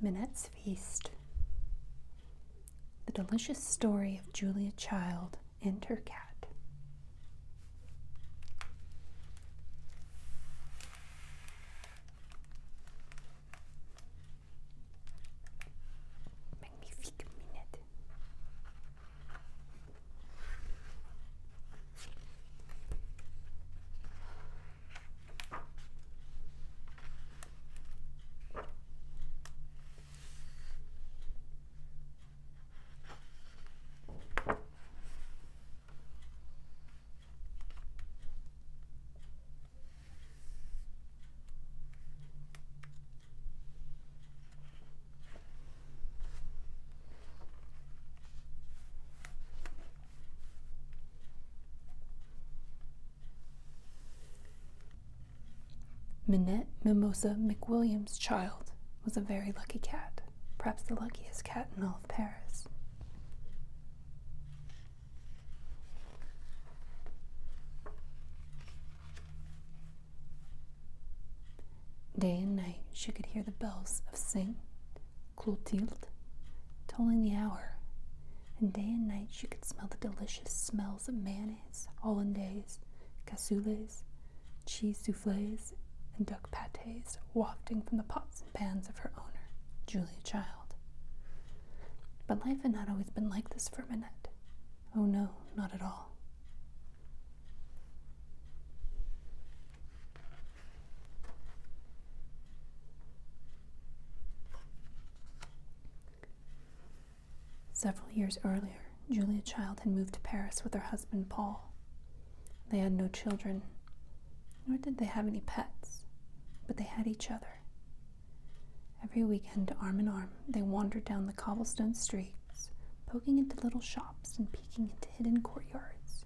Minette's Feast. The delicious story of Julia Child and her cat. Magnifique Minette. Minette Mimosa McWilliams' Child was a very lucky cat, perhaps the luckiest cat in all of Paris. Day and night she could hear the bells of Saint Clotilde tolling the hour, and day and night she could smell the delicious smells of mayonnaise, hollandaise, cassoulets, cheese soufflés, and duck pâtés wafting from the pots and pans of her owner, Julia Child. But life had not always been like this for Minette. Oh no, not at all. Several years earlier, Julia Child had moved to Paris with her husband Paul. They had no children, nor did they have any pets, but they had each other. Every weekend, arm in arm, they wandered down the cobblestone streets, poking into little shops and peeking into hidden courtyards.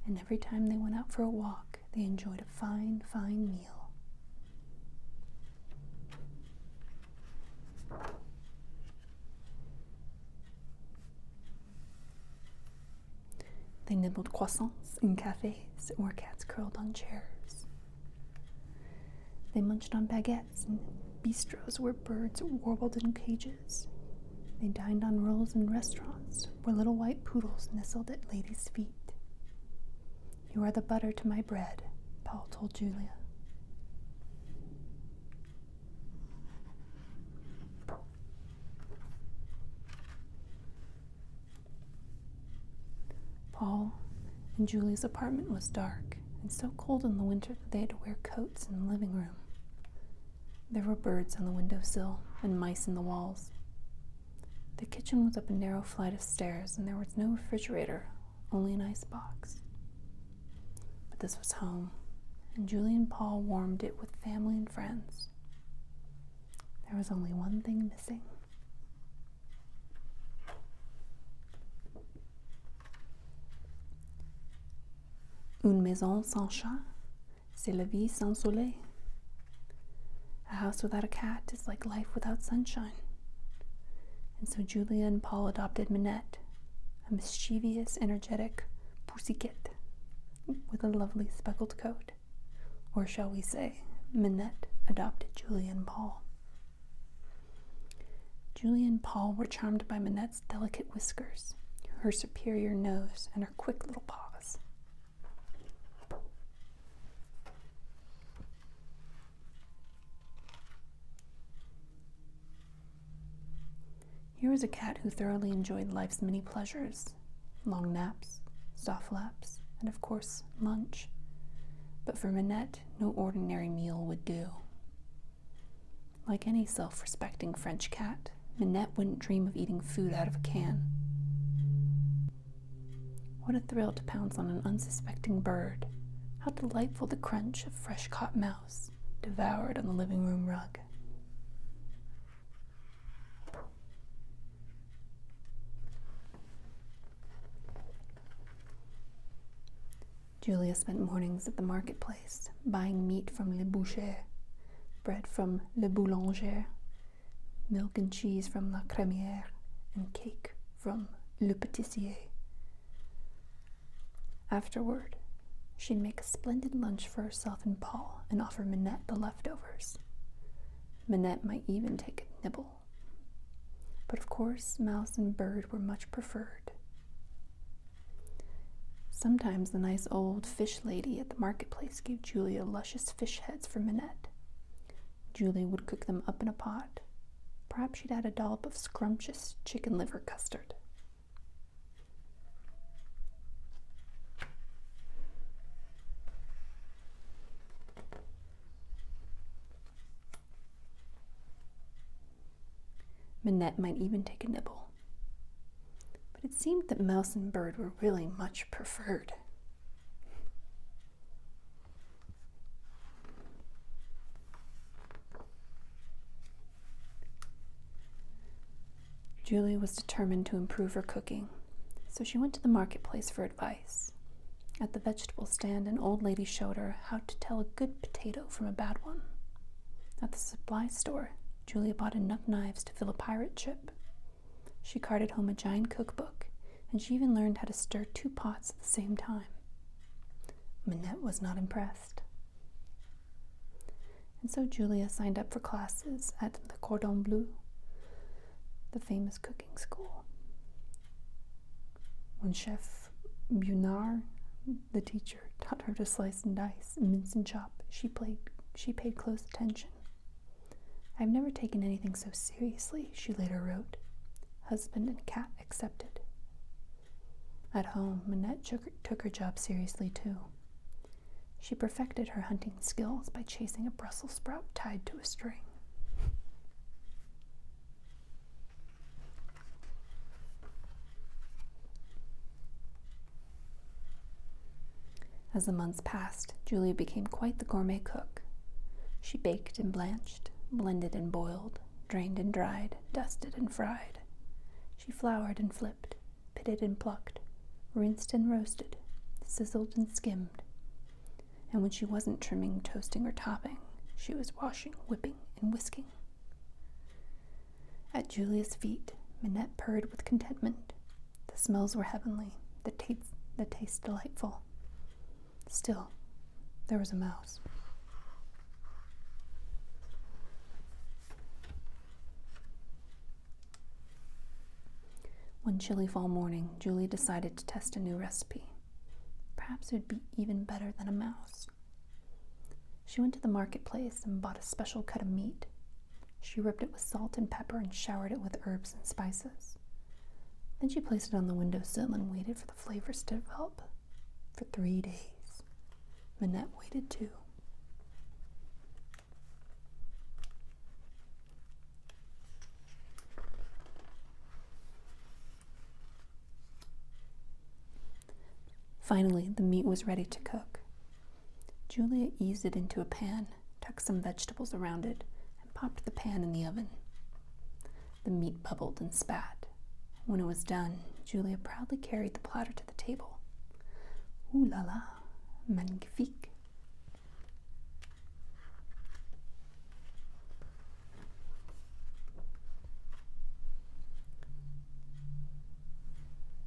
And every time they went out for a walk, they enjoyed a fine, fine meal. They nibbled croissants in cafes where cats curled on chairs. They munched on baguettes in bistros where birds warbled in cages. They dined on rolls in restaurants where little white poodles nestled at ladies' feet. "You are the butter to my bread," Paul told Julia. Paul and Julia's apartment was dark and so cold in the winter that they had to wear coats in the living room. There were birds on the windowsill and mice in the walls. The kitchen was up a narrow flight of stairs and there was no refrigerator, only an ice box. But this was home, and Julia and Paul warmed it with family and friends. There was only one thing missing. Une maison sans chat, c'est la vie sans soleil. A house without a cat is like life without sunshine. And so Julia and Paul adopted Minette, a mischievous, energetic pussycat with a lovely speckled coat. Or shall we say, Minette adopted Julia and Paul. Julia and Paul were charmed by Minette's delicate whiskers, her superior nose, and her quick little paws. Here was a cat who thoroughly enjoyed life's many pleasures: long naps, soft laps, and of course, lunch. But for Minette, no ordinary meal would do. Like any self-respecting French cat, Minette wouldn't dream of eating food out of a can. What a thrill to pounce on an unsuspecting bird. How delightful the crunch of fresh-caught mouse, devoured on the living room rug. Julia spent mornings at the marketplace, buying meat from Le Boucher, bread from Le Boulanger, milk and cheese from La Crémière, and cake from Le Pâtissier. Afterward, she'd make a splendid lunch for herself and Paul and offer Minette the leftovers. Minette might even take a nibble, but of course mouse and bird were much preferred. Sometimes the nice old fish lady at the marketplace gave Julia luscious fish heads for Minette. Julia would cook them up in a pot. Perhaps she'd add a dollop of scrumptious chicken liver custard. Minette might even take a nibble. But it seemed that mouse and bird were really much preferred. Julia was determined to improve her cooking, so she went to the marketplace for advice. At the vegetable stand, an old lady showed her how to tell a good potato from a bad one. At the supply store, Julia bought enough knives to fill a pirate ship. She carted home a giant cookbook, and she even learned how to stir 2 pots at the same time. Minette was not impressed. And so Julia signed up for classes at the Cordon Bleu, the famous cooking school. When Chef Bunard, the teacher, taught her to slice and dice, mince and chop, she paid close attention. "I've never taken anything so seriously," she later wrote. Husband and cat accepted. At home, Minette took her job seriously too. She perfected her hunting skills by chasing a Brussels sprout tied to a string. As the months passed, Julia became quite the gourmet cook. She baked and blanched, blended and boiled, drained and dried, dusted and fried. She floured and flipped, pitted and plucked, rinsed and roasted, sizzled and skimmed. And when she wasn't trimming, toasting, or topping, she was washing, whipping, and whisking. At Julia's feet, Minette purred with contentment. The smells were heavenly, the taste delightful. Still, there was a mouse. One chilly fall morning, Julia decided to test a new recipe. Perhaps it would be even better than a mouse. She went to the marketplace and bought a special cut of meat. She rubbed it with salt and pepper and showered it with herbs and spices. Then she placed it on the windowsill and waited for the flavors to develop. For 3 days. Minette waited too. Finally, the meat was ready to cook. Julia eased it into a pan, tucked some vegetables around it, and popped the pan in the oven. The meat bubbled and spat. When it was done, Julia proudly carried the platter to the table. Ooh la la, magnifique.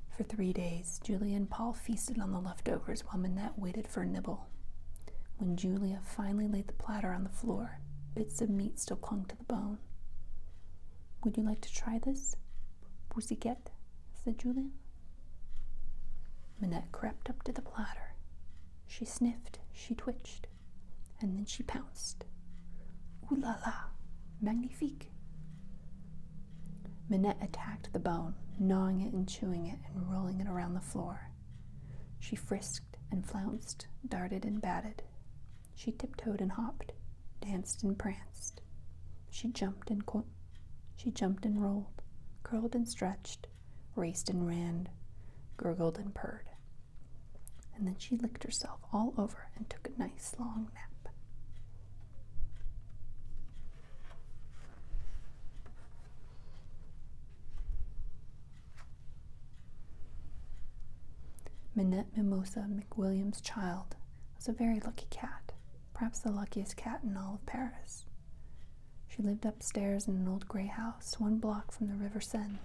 For 3 days, Julia and Paul feasted on the leftovers while Minette waited for a nibble. When Julia finally laid the platter on the floor, bits of meat still clung to the bone. "Would you like to try this, Pussycat?" said Julia. Minette crept up to the platter. She sniffed, she twitched, and then she pounced. Ooh la la, magnifique. Minette attacked the bone, gnawing it and chewing it and rolling it around the floor. She frisked and flounced, darted and batted. She tiptoed and hopped, danced and pranced. She jumped and rolled, curled and stretched, raced and ran, gurgled and purred. And then she licked herself all over and took a nice long nap. Minette Mimosa McWilliams' child was a very lucky cat, perhaps the luckiest cat in all of Paris. She lived upstairs in an old gray house 1 block from the River Seine.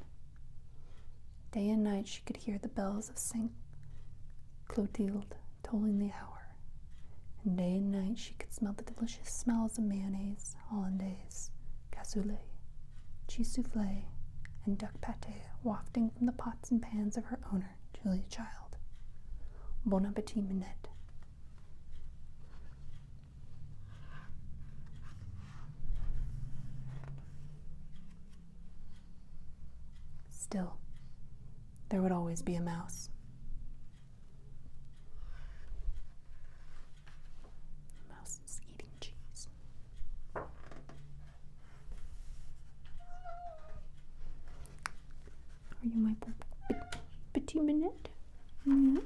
Day and night she could hear the bells of St. Clotilde tolling the hour, and day and night she could smell the delicious smells of mayonnaise, hollandaise, cassoulet, cheese soufflé, and duck pate wafting from the pots and pans of her owner, Julia Child. Bon appetit, Minette. Still, there would always be a mouse. The mouse is eating cheese. Are you my petit Minette? Yeah.